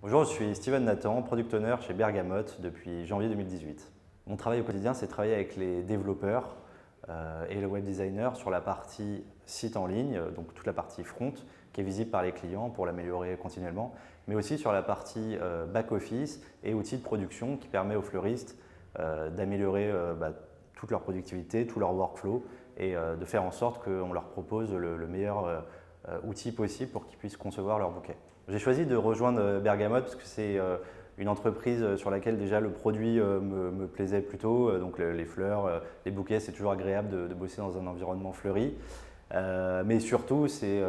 Bonjour, je suis Steven Nathan, Product Owner chez Bergamote depuis janvier 2018. Mon travail au quotidien, c'est de travailler avec les développeurs et le web designer sur la partie site en ligne, donc toute la partie front qui est visible par les clients pour l'améliorer continuellement, mais aussi sur la partie back-office et outils de production qui permet aux fleuristes d'améliorer toute leur productivité, tout leur workflow et de faire en sorte qu'on leur propose le meilleur outil possible pour qu'ils puissent concevoir leur bouquet. J'ai choisi de rejoindre Bergamote parce que c'est une entreprise sur laquelle déjà le produit me plaisait plutôt, donc les fleurs, les bouquets, c'est toujours agréable de bosser dans un environnement fleuri. Mais surtout, c'est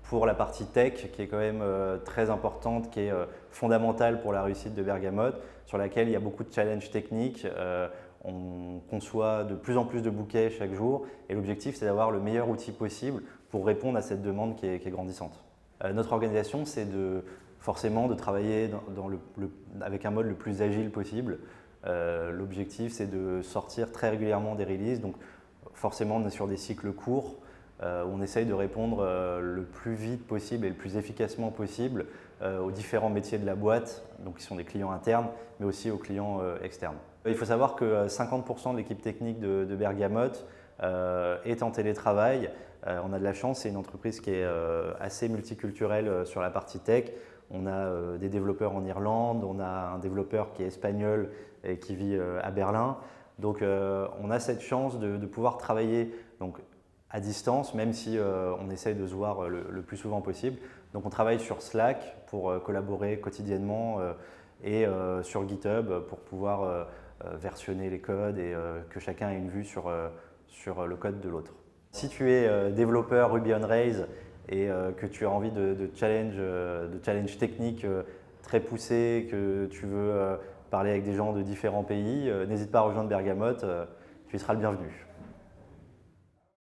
pour la partie tech qui est quand même très importante, qui est fondamentale pour la réussite de Bergamote, sur laquelle il y a beaucoup de challenges techniques. On conçoit de plus en plus de bouquets chaque jour et l'objectif, c'est d'avoir le meilleur outil possible pour répondre à cette demande qui est grandissante. Notre organisation, c'est forcément de travailler avec un mode le plus agile possible. L'objectif, c'est de sortir très régulièrement des releases. Donc, forcément, on est sur des cycles courts où on essaye de répondre le plus vite possible et le plus efficacement possible aux différents métiers de la boîte, donc qui sont des clients internes, mais aussi aux clients externes. Il faut savoir que 50% de l'équipe technique de Bergamote est en télétravail. On a de la chance, c'est une entreprise qui est assez multiculturelle sur la partie tech. On a des développeurs en Irlande, on a un développeur qui est espagnol et qui vit à Berlin. Donc on a cette chance de pouvoir travailler donc, à distance, même si on essaye de se voir le plus souvent possible. Donc on travaille sur Slack pour collaborer quotidiennement et sur GitHub pour pouvoir versionner les codes et que chacun ait une vue sur le code de l'autre. Si tu es développeur Ruby on Rails et que tu as envie de challenge technique très poussé, que tu veux parler avec des gens de différents pays, n'hésite pas à rejoindre Bergamote, tu y seras le bienvenu.